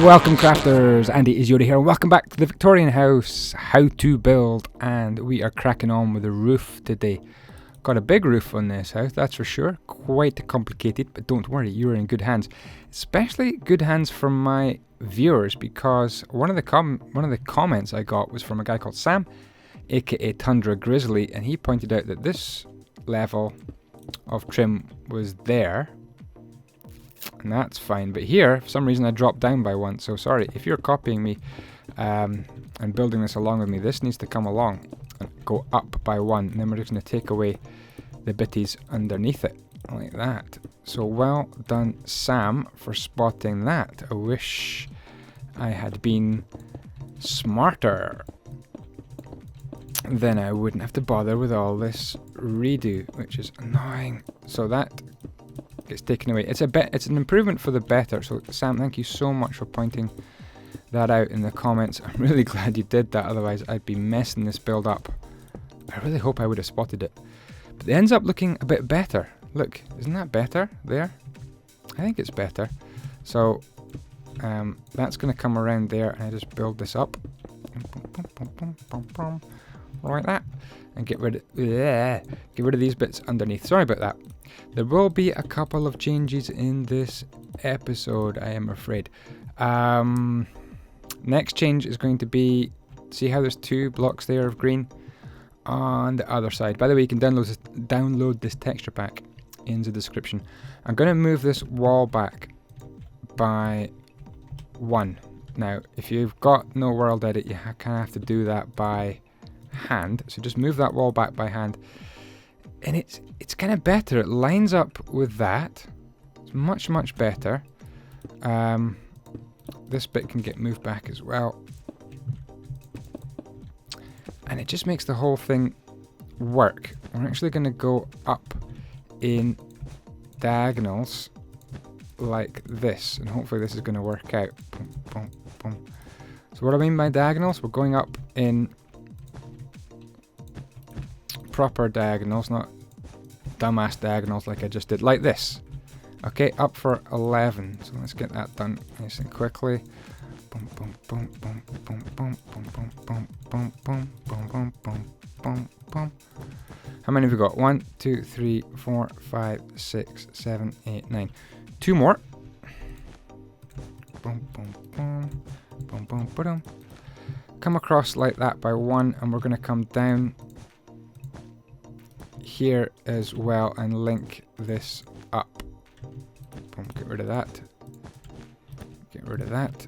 Welcome crafters, andyisyoda here, and welcome back to the Victorian house, how to build, and we are cracking on with the roof today. Got a big roof on this house, that's for sure, quite complicated, but don't worry, you're in good hands. Especially good hands from my viewers, because one of the comments I got was from a guy called Sam, aka Tundra Grizzly, and he pointed out that this level of trim was there. And that's fine, but here, for some reason, I dropped down by one, so sorry. If you're copying me and building this along with me, this needs to come along and go up by one, and then we're just going to take away the bitties underneath it, like that. So well done, Sam, for spotting that. I wish I had been smarter. Then I wouldn't have to bother with all this redo, which is annoying. So that gets taken away. It's an improvement for the better. So Sam, thank you so much for pointing that out in the comments. I'm really glad you did that, otherwise I'd be messing this build up. I really hope I would have spotted it. But it ends up looking a bit better. Look, isn't that better there? I think it's better. So that's going to come around there, and I just build this up like that, and get rid of these bits underneath. Sorry about that. There will be a couple of changes in this episode, I am afraid. Next change is going to be, see how there's two blocks there of green on the other side. By the way, you can download this texture pack in the description. I'm going to move this wall back by one. Now, if you've got no world edit, you kind of have to do that by hand. So just move that wall back by hand. And it's kind of better. It lines up with that. It's much better. This bit can get moved back as well. And it just makes the whole thing work. We're actually going to go up in diagonals like this. And hopefully this is going to work out. Boom, boom, boom. So what I mean by diagonals, we're going up in proper diagonals, not dumbass diagonals like I just did, like this. Okay, up for 11. So let's get that done nice and quickly. Boom, boom, boom, boom, boom, boom, boom, boom, boom, boom, boom, boom, boom, boom, boom, boom. How many have we got? 1, 2, 3, 4, 5, 6, 7, 8, 9. Two more. Boom, boom, boom, boom, boom, boom. Come across like that by one, and we're going to come down here as well and link this up. Boom, get rid of that. Get rid of that.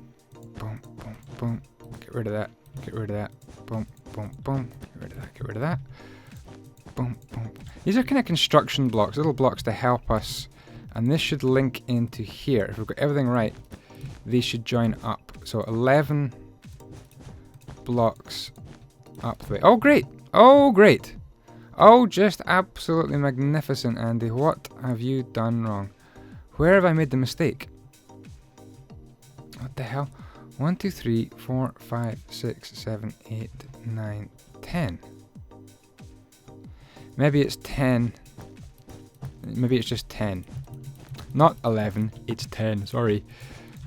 Boom, boom, boom. Get rid of that. Get rid of that. Boom, boom, boom. Get rid of that. Get rid of that. Boom, boom. These are kind of construction blocks, little blocks to help us, and this should link into here. If we've got everything right, these should join up. So 11 blocks up the way. Oh, great. Oh, great. Oh, just absolutely magnificent, Andy. What have you done wrong? Where have I made the mistake? What the hell? 1, 2, 3, 4, 5, 6, 7, 8, 9, 10. Maybe it's 10. Maybe it's just 10. Not 11, it's 10, sorry.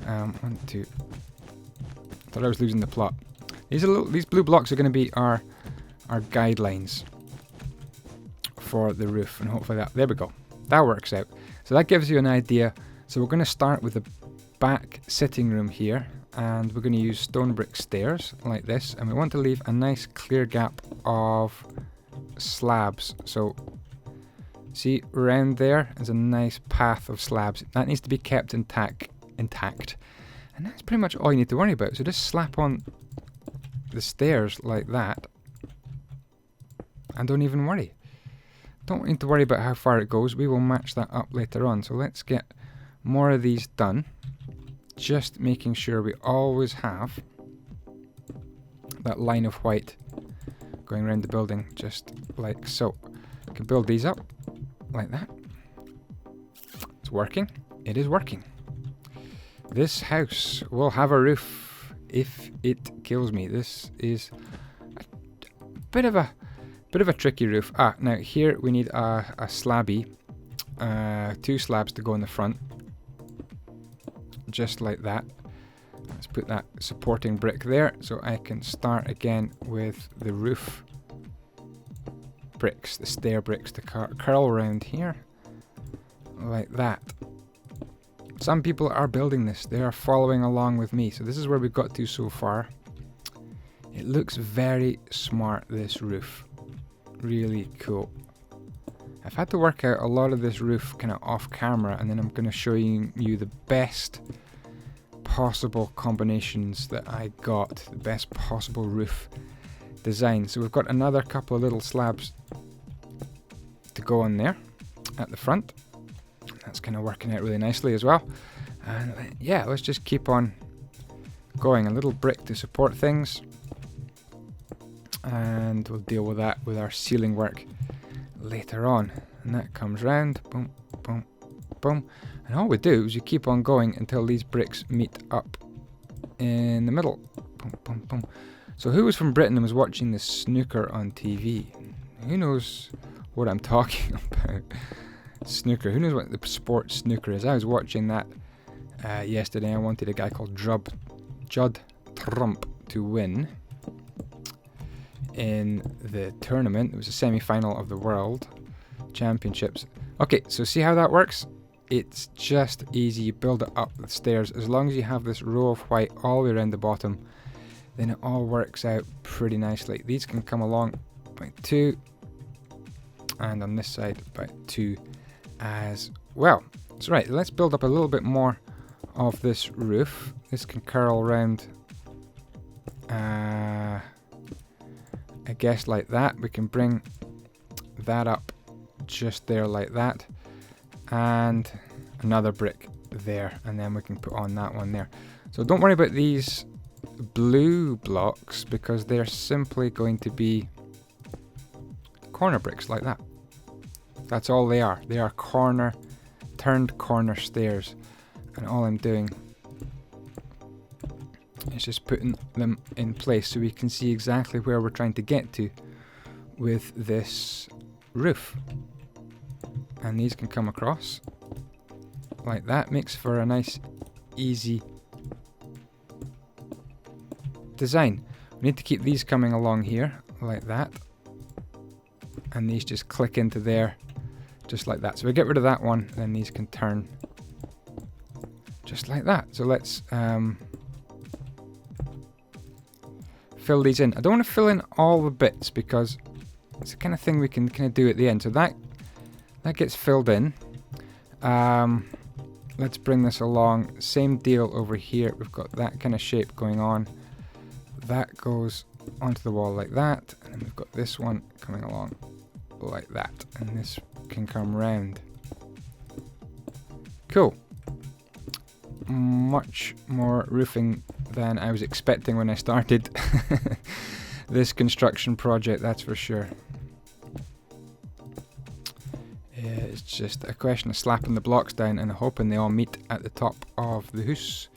1, 2. I thought I was losing the plot. These blue blocks are going to be our guidelines for the roof, and hopefully there we go, that works out. So that gives you an idea. So we're going to start with the back sitting room here, and we're going to use stone brick stairs like this, and we want to leave a nice clear gap of slabs. So see, around there is a nice path of slabs that needs to be kept intact, and that's pretty much all you need to worry about. So just slap on the stairs like that and don't even worry. Don't need to worry about how far it goes. We will match that up later on. So let's get more of these done. Just making sure we always have that line of white going around the building, just like so. We can build these up like that. It's working. It is working. This house will have a roof if it kills me. This is a bit of a tricky roof. Now here we need a slabby, 2 slabs to go in the front. just like that. Let's put that supporting brick there, so I can start again with the roof bricks, the stair bricks to curl around here, like that. Some people are building this, they are following along with me, so this is where we've got to so far. It looks very smart, this roof. Really cool. I've had to work out a lot of this roof kind of off camera, and then I'm going to show you the best possible combinations that I got, the best possible roof design. So we've got another couple of little slabs to go on there at the front. That's kind of working out really nicely as well. And yeah, let's just keep on going. A little brick to support things, and we'll deal with that with our ceiling work later on. And that comes round, boom, boom, boom. And all we do is you keep on going until these bricks meet up in the middle. Boom, boom, boom. So who was from Britain and was watching the snooker on TV? Who knows what I'm talking about? Snooker. Who knows what the sport snooker is? I was watching that yesterday. I wanted a guy called Judd Trump to win in the tournament. It was a semi-final of the World Championships. Okay, so see how that works? It's just easy. You build it up the stairs. As long as you have this row of white all the way around the bottom, then it all works out pretty nicely. These can come along by 2, and on this side by 2 as well. So right, let's build up a little bit more of this roof. This can curl around, I guess like that. We can bring that up just there like that, and another brick there, and then we can put on that one there. So don't worry about these blue blocks, because they're simply going to be corner bricks like that. That's all they are. They are turned corner stairs, and all I'm doing is just putting them in place so we can see exactly where we're trying to get to with this roof. And these can come across like that. Makes for a nice easy design. We need to keep these coming along here like that, and these just click into there just like that. So we get rid of that one, then these can turn just like that. So let's fill these in. I don't want to fill in all the bits because it's the kind of thing we can kind of do at the end. So that gets filled in. Let's bring this along. Same deal over here. We've got that kind of shape going on. That goes onto the wall like that, and then we've got this one coming along like that, and this can come round. Cool. Much more roofing than I was expecting when I started this construction project, that's for sure. It's just a question of slapping the blocks down and hoping they all meet at the top of the house.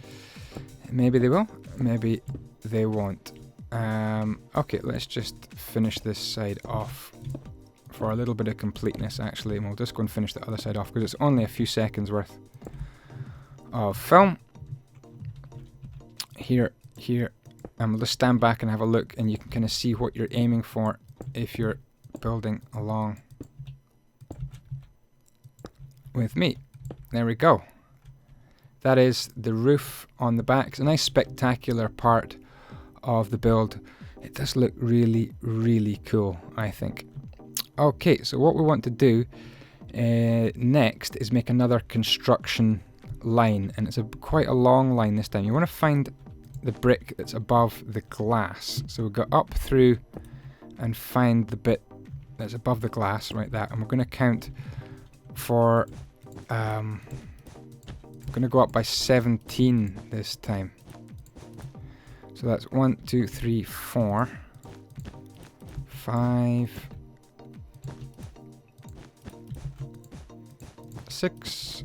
Maybe they will, maybe they won't. Okay, let's just finish this side off for a little bit of completeness, actually, and we'll just go and finish the other side off because it's only a few seconds worth of film. Here, and we'll just stand back and have a look, and you can kind of see what you're aiming for if you're building along with me. There we go. That is the roof on the back. It's a nice spectacular part of the build. It does look really, really cool, I think. Okay, so what we want to do next is make another construction line, and it's quite a long line this time. You want to find the brick that's above the glass. So we'll go up through and find the bit that's above the glass, like that, and we're going to count for I'm going to go up by 17 this time. So that's 1, 2, 3, 4, 5, 6,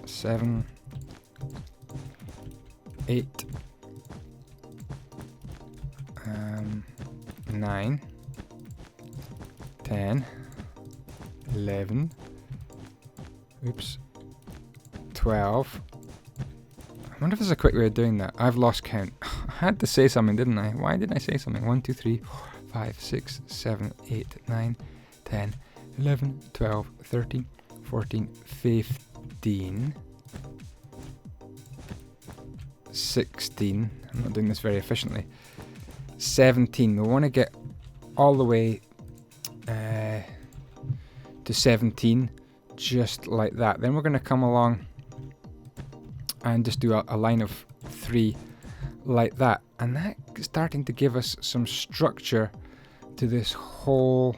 7, 8, 9, 10, 11, oops, 12, wonder if there's a quick way of doing that. I've lost count. I had to say something, didn't I? Why didn't I say something? 1, 2, 3, 4, 5, 6, 7, 8, 9, 10, 11, 12, 13, 14, 15, 16. I'm not doing this very efficiently. 17. We want to get all the way to 17, just like that. Then we're going to come along and just do a line of 3 like that. And that's starting to give us some structure to this whole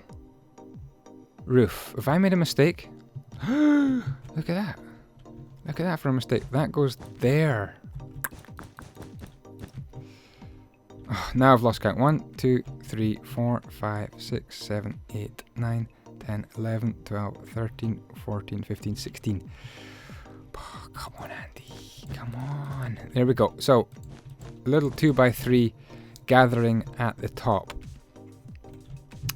roof. If I made a mistake, look at that. Look at that for a mistake. That goes there. Oh, now I've lost count. 1, 2, 3, 4, 5, 6, 7, 8, 9, 10, 11, 12, 13, 14, 15, 16. Oh, come on, Andy. Come on. There we go. So, a little 2x3 gathering at the top.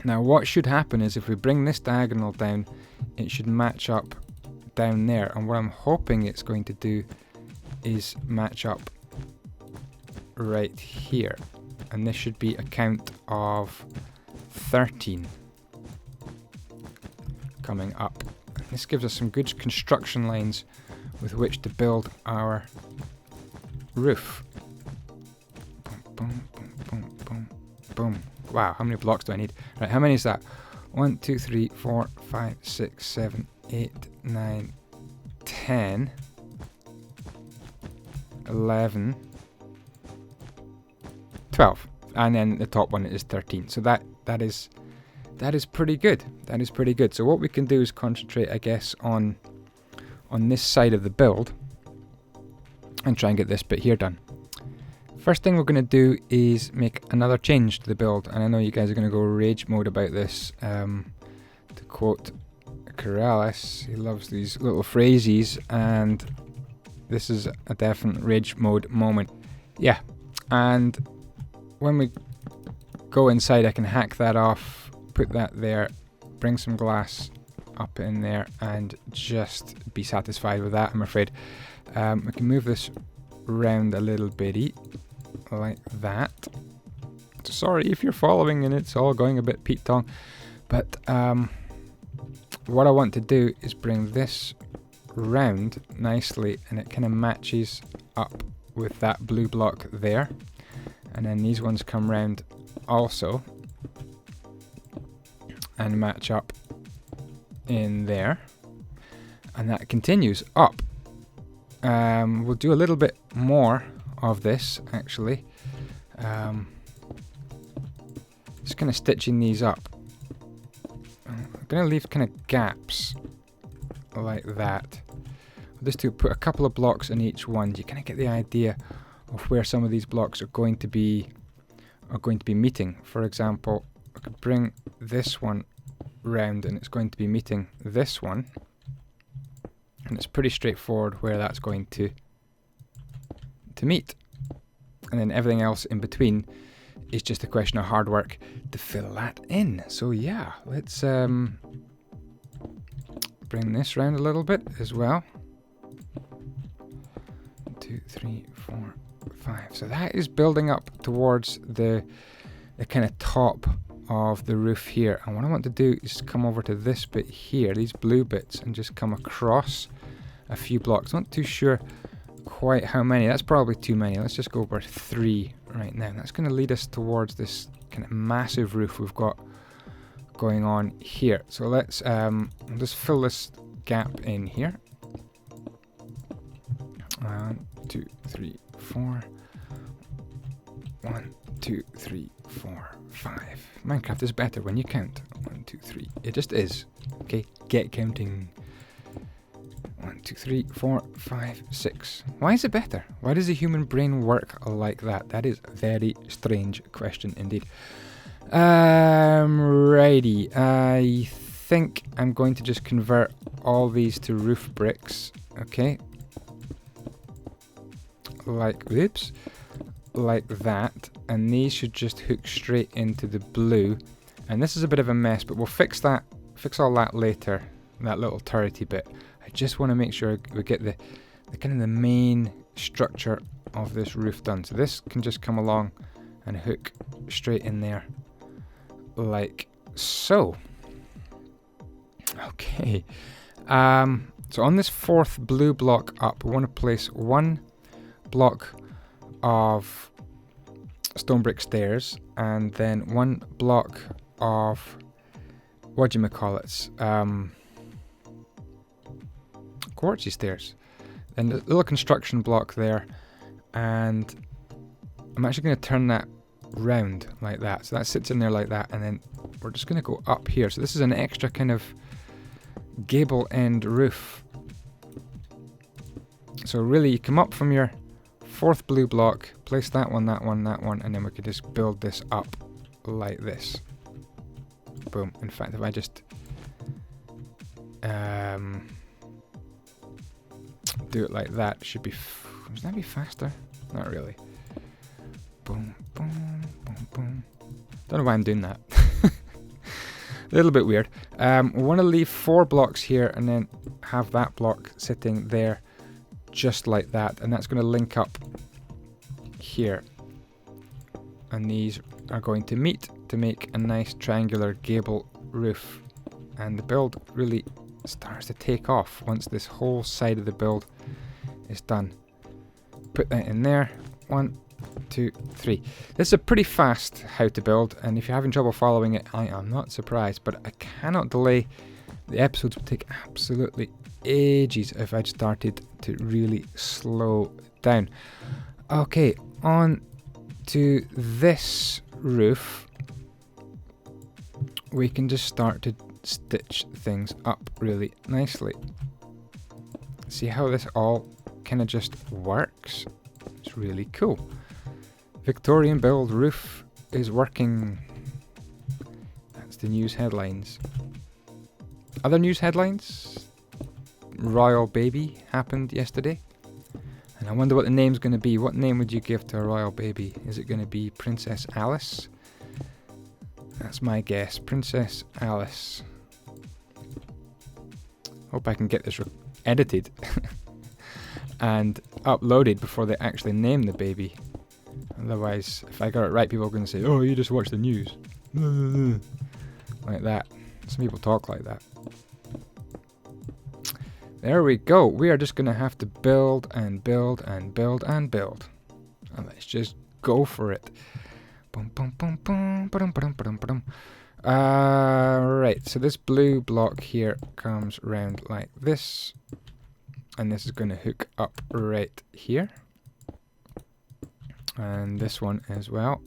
Now, what should happen is if we bring this diagonal down, it should match up down there. And what I'm hoping it's going to do is match up right here. And this should be a count of 13 coming up. This gives us some good construction lines with which to build our roof. Boom, boom, boom, boom, boom. Wow, how many blocks do I need? Right, how many is that? 1, 2, 3, 4, 5, 6, 7, 8, 9, 10, 11, 12. And then the top one is 13. So that is pretty good. That is pretty good. So what we can do is concentrate, I guess, on this side of the build and try and get this bit here done. First thing we're going to do is make another change to the build, and I know you guys are going to go rage mode about this. To quote Corrales, he loves these little phrases, and this is a definite rage mode moment. Yeah, and when we go inside, I can hack that off, put that there, bring some glass up in there, and just be satisfied with that, I'm afraid. We can move this round a little bitty, like that. Sorry if you're following and it's all going a bit Pete Tong, but what I want to do is bring this round nicely, and it kind of matches up with that blue block there, and then these ones come round also and match up in there, and that continues up. We'll do a little bit more of this actually. Just kind of stitching these up. I'm going to leave kind of gaps like that. Just to put a couple of blocks in each one, you kind of get the idea of where some of these blocks are going to be meeting. For example, I could bring this one round and it's going to be meeting this one, and it's pretty straightforward where that's going to meet, and then everything else in between is just a question of hard work to fill that in. So yeah, let's bring this round a little bit as well. 1, 2, 3, 4, 5. So that is building up towards the kind of top of the roof here, and what I want to do is come over to this bit here, these blue bits, and just come across a few blocks. Not too sure quite how many. That's probably too many. Let's just go over 3 right now. That's going to lead us towards this kind of massive roof we've got going on here. So let's I'll just fill this gap in here. 1, 2, 3, 4. 1, 2, 3, 4, 5. Minecraft is better when you count. 1, 2, 3. It just is. Okay, get counting. 1, 2, 3, 4, 5, 6. Why is it better? Why does the human brain work like that? That is a very strange question indeed. Righty. I think I'm going to just convert all these to roof bricks. Okay. Like that. And these should just hook straight into the blue. And this is a bit of a mess, but we'll fix all that later. That little turrety bit. I just want to make sure we get the kind of the main structure of this roof done. So this can just come along and hook straight in there like so. Okay. So on this fourth blue block up, we want to place one block of stone brick stairs and then one block of whatchamacallits, quartzy stairs. Then a little construction block there, and I'm actually going to turn that round like that. So that sits in there like that, and then we're just going to go up here. So this is an extra kind of gable end roof. So really you come up from your fourth blue block, place that one, that one, that one, and then we can just build this up like this. Boom. In fact, if I just do it like that, should be would that be faster? Not really. Boom, boom, boom, boom. Don't know why I'm doing that. A little bit weird. We want to leave 4 blocks here and then have that block sitting there just like that, and that's going to link up here, and these are going to meet to make a nice triangular gable roof. And the build really starts to take off once this whole side of the build is done. Put that in there. 1, 2, 3. This is a pretty fast how to build, and if you're having trouble following it, I am not surprised, but I cannot delay. The episodes would take absolutely ages if I'd started to really slow down. Okay, on to this roof. We can just start to stitch things up really nicely. See how this all kind of just works? It's really cool. Victorian build roof is working. That's the news headlines. Other news headlines? Royal baby happened yesterday. And I wonder what the name's going to be. What name would you give to a royal baby? Is it going to be Princess Alice? That's my guess. Princess Alice. Hope I can get this edited and uploaded before they actually name the baby. Otherwise, if I got it right, people are going to say, oh, you just watch the news. Like that. Some people talk like that. There we go. We are just going to have to build and build and build and build. And let's just go for it. Right, so this blue block here comes round like this. And this is going to hook up right here. And this one as well.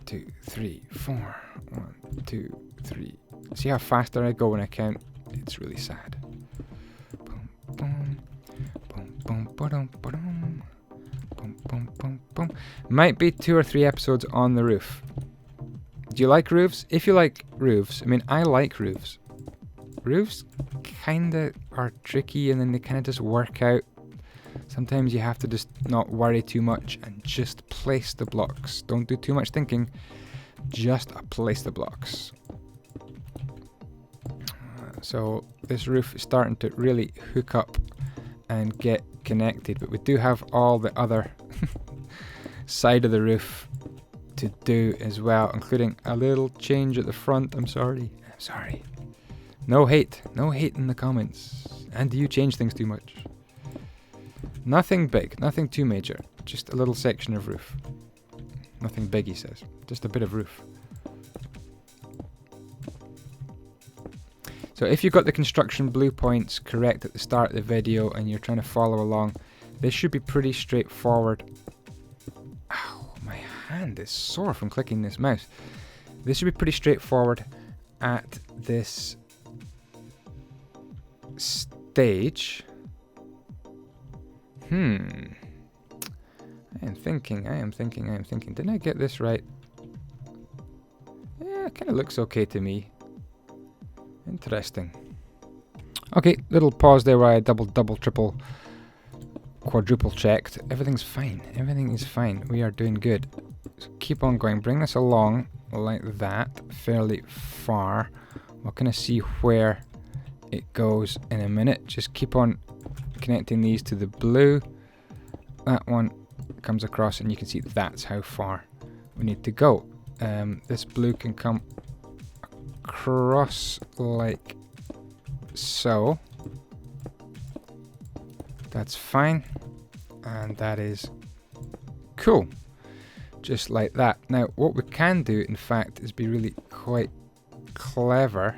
2, 3, 4. 1, 2, 3. See how faster I go when I count? It's really sad. Boom, boom, boom, boom, boom, boom, boom, boom, boom, boom. Might be 2 or 3 episodes on the roof. Do you like roofs? If you like roofs, I mean, I like roofs. Roofs kinda are tricky, and then they kinda just work out. Sometimes you have to just not worry too much and just place the blocks. Don't do too much thinking. Just place the blocks. So this roof is starting to really hook up and get connected, but we do have all the other side of the roof to do as well, including a little change at the front. I'm sorry. No hate in the comments. And do you change things too much? Nothing big, nothing too major, just a little section of roof. Nothing big, he says, just a bit of roof. So if you got the construction blue points correct at the start of the video and you're trying to follow along, this should be pretty straightforward. Ow, my hand is sore from clicking this mouse. This should be pretty straightforward at this stage. I am thinking. Didn't I get this right? Yeah, it kind of looks okay to me. Interesting. Okay, little pause there where I double, triple, quadruple checked. Everything's fine. Everything is fine. We are doing good. So keep on going. Bring this along like that, fairly far. We'll kind of see where it goes in a minute. Just keep on connecting these to the blue. That one comes across, and you can see that's how far we need to go. This blue can come across like so. That's fine, and that is cool, just like that. Now what we can do, in fact, is be really quite clever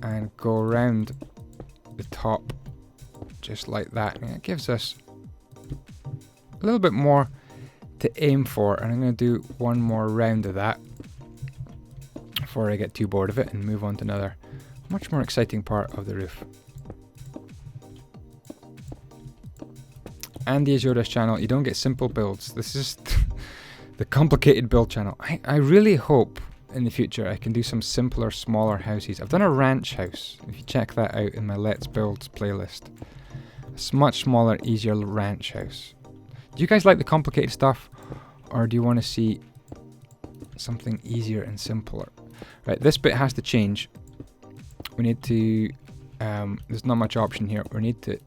and go around the top just like that, and it gives us a little bit more to aim for. And I'm going to do one more round of that before I get too bored of it and move on to another much more exciting part of the roof. Andyisyoda's channel, you don't get simple builds. This is the complicated build channel. I really hope in the future I can do some simpler, smaller houses. I've done a ranch house, if you check that out in my Let's Builds playlist. It's much smaller, easier ranch house. Do you guys like the complicated stuff, or do you want to see something easier and simpler? Right, this bit has to change. We need to, there's not much option here. We need to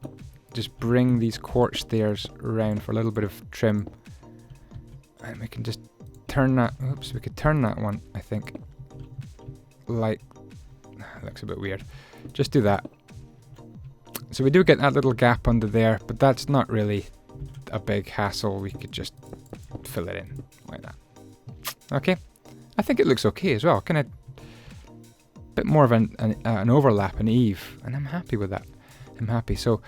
just bring these quartz stairs around for a little bit of trim. And we can just turn that, oops, we could turn that one, I think, like, that looks a bit weird. Just do that. So we do get that little gap under there, but that's not really a big hassle. We could just fill it in like that. Okay, I think it looks okay as well. Kind of bit more of an overlap, an eave, and I'm happy with that. I'm happy. So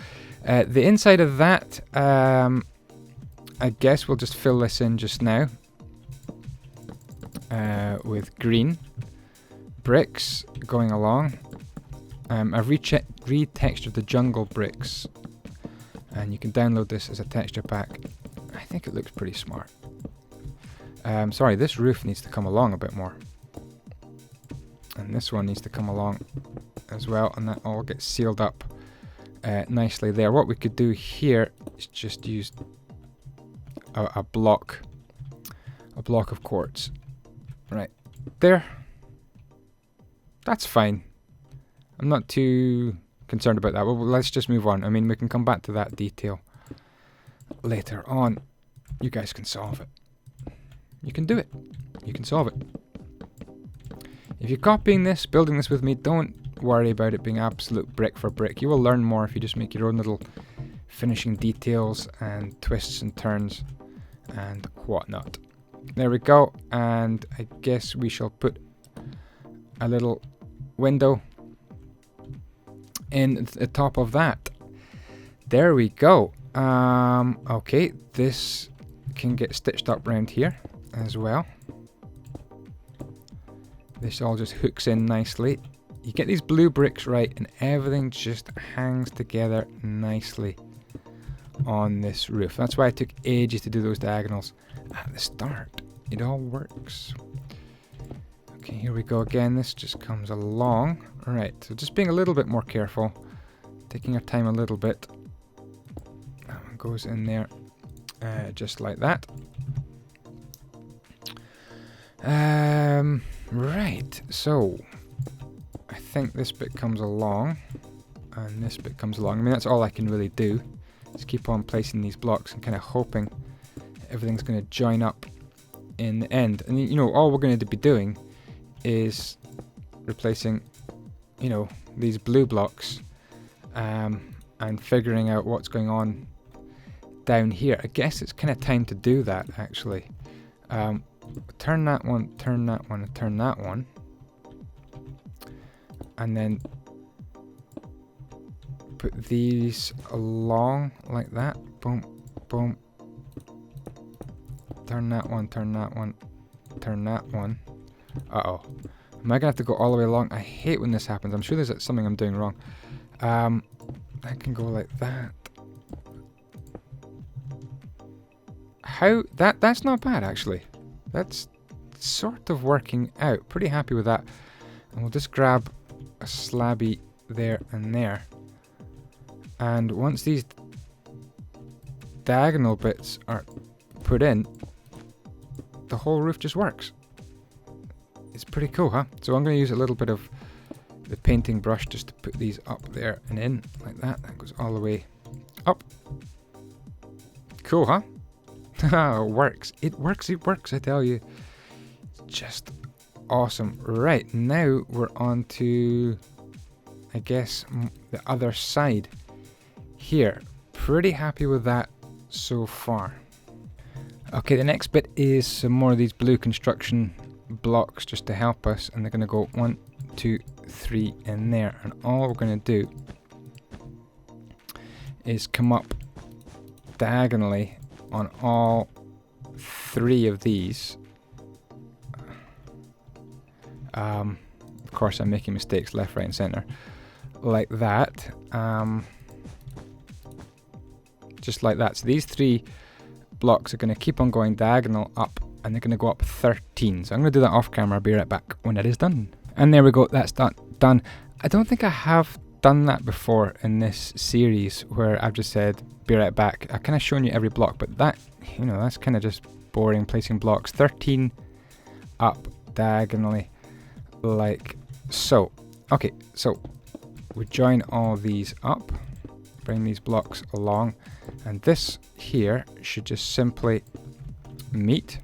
the inside of that, I guess we'll just fill this in just now with green bricks going along. I've retextured the jungle bricks, and you can download this as a texture pack. I think it looks pretty smart. Sorry, this roof needs to come along a bit more, and this one needs to come along as well, and that all gets sealed up nicely there. What we could do here is just use a block of quartz right there. That's fine. I'm not too concerned about that. Well, let's just move on. I mean, we can come back to that detail later on. You guys can solve it. You can do it. You can solve it. If you're copying this, building this with me, don't worry about it being absolute brick for brick. You will learn more if you just make your own little finishing details and twists and turns and whatnot. There we go. And I guess we shall put a little window in the top of that. There we go. Okay, this can get stitched up around here as well. This all just hooks in nicely. You get these blue bricks right, and everything just hangs together nicely on this roof. That's why it took ages to do those diagonals at the start. It all works. Okay, here we go again. This just comes along. Alright, so just being a little bit more careful, taking our time a little bit. That one goes in there, just like that. Right, so I think this bit comes along, and this bit comes along. I mean, that's all I can really do. Just keep on placing these blocks and kind of hoping everything's going to join up in the end. And you know, all we're going to be doing is replacing, you know, these blue blocks and figuring out what's going on down here. I guess it's kind of time to do that, actually. Turn that one, turn that one, and turn that one. And then put these along like that. Boom, boom. Turn that one, turn that one, turn that one. Uh-oh. Am I going to have to go all the way along? I hate when this happens. I'm sure there's something I'm doing wrong. I can go like that. How? That's not bad, actually. That's sort of working out. Pretty happy with that. And we'll just grab a slabby there and there. And once these diagonal bits are put in, the whole roof just works. It's pretty cool, huh? So I'm going to use a little bit of the painting brush just to put these up there and in like that. That goes all the way Up. Cool, huh? It works. It works, it works, I tell you. Just awesome. Right, now we're on to, I guess, the other side here. Pretty happy with that so far. Okay, the next bit is some more of these blue construction blocks just to help us, and they're going to go 1, 2, 3 in there, and all we're going to do is come up diagonally on all 3 of these. Of course I'm making mistakes left, right and center like that, just like that. So these 3 blocks are going to keep on going diagonal up, and they're going to go up 13. So I'm going to do that off camera. I'll be right back when that is done. And there we go, that's done. I don't think I have done that before in this series where I've just said be right back. I've kind of shown you every block, but that, you know, that's kind of just boring, placing blocks 13 up diagonally like so. Okay, so we join all these up, bring these blocks along, and this here should just simply meet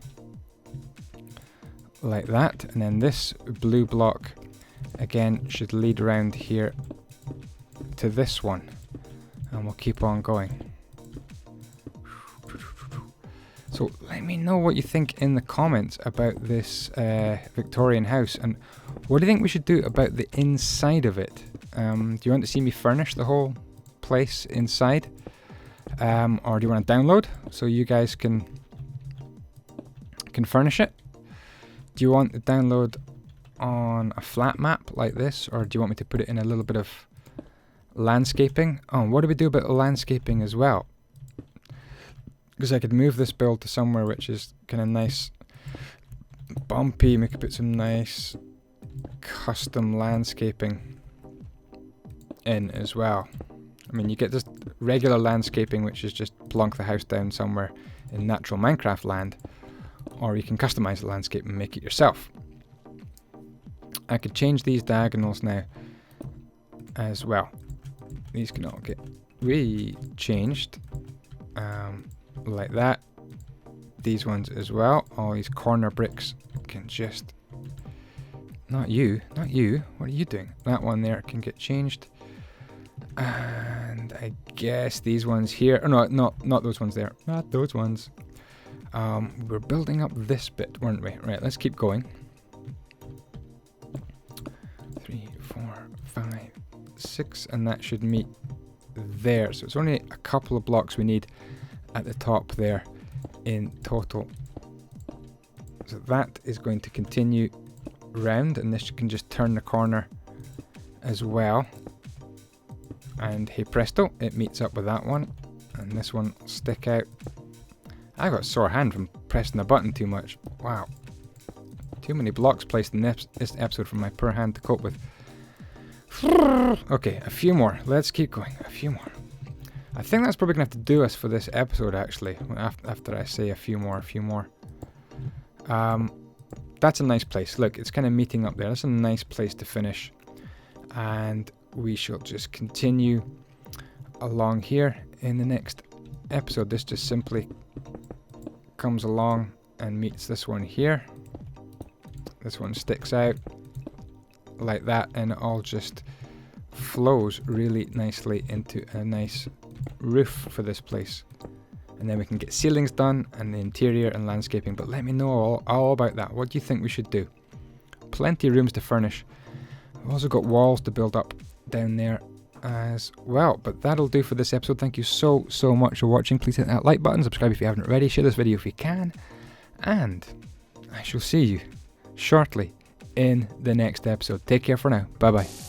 like that, and then this blue block again should lead around here to this one, and we'll keep on going. So let me know what you think in the comments about this Victorian house, and what do you think we should do about the inside of it? Do you want to see me furnish the whole place inside, or do you want to download so you guys can furnish it? Do you want to download on a flat map like this, or do you want me to put it in a little bit of landscaping? Oh, what do we do about landscaping as well? Because I could move this build to somewhere which is kind of nice, bumpy. We could put some nice custom landscaping in as well. I mean, you get just regular landscaping, which is just plonk the house down somewhere in natural Minecraft land, or you can customize the landscape and make it yourself. I could change these diagonals now as well. These can all get re-changed like that. These ones as well. All these corner bricks can just... Not you. What are you doing? That one there can get changed. And I guess these ones here... Oh no, not those ones there. Not those ones. We're building up this bit, weren't we? Right, let's keep going. 3, 4, 5, 6, and that should meet there. So it's only a couple of blocks we need at the top there in total. So that is going to continue round, and this can just turn the corner as well. And hey presto, it meets up with that one, and this one will stick out. I got a sore hand from pressing the button too much. Wow. Too many blocks placed in this episode for my poor hand to cope with. Okay, a few more. Let's keep going. A few more. I think that's probably going to have to do us for this episode, actually, after I say a few more. That's a nice place. Look, it's kind of meeting up there. That's a nice place to finish. And we shall just continue along here in the next episode. This just simply comes along and meets this one here. This one sticks out like that, and it all just flows really nicely into a nice roof for this place. And then we can get ceilings done and the interior and landscaping. But let me know all about that. What do you think we should do? Plenty of rooms to furnish. We've also got walls to build up down there as well. But that'll do for this episode. Thank you so much for watching. Please hit that like button, subscribe if you haven't already, share this video if you can, and I shall see you shortly in the next episode. Take care for now. Bye bye.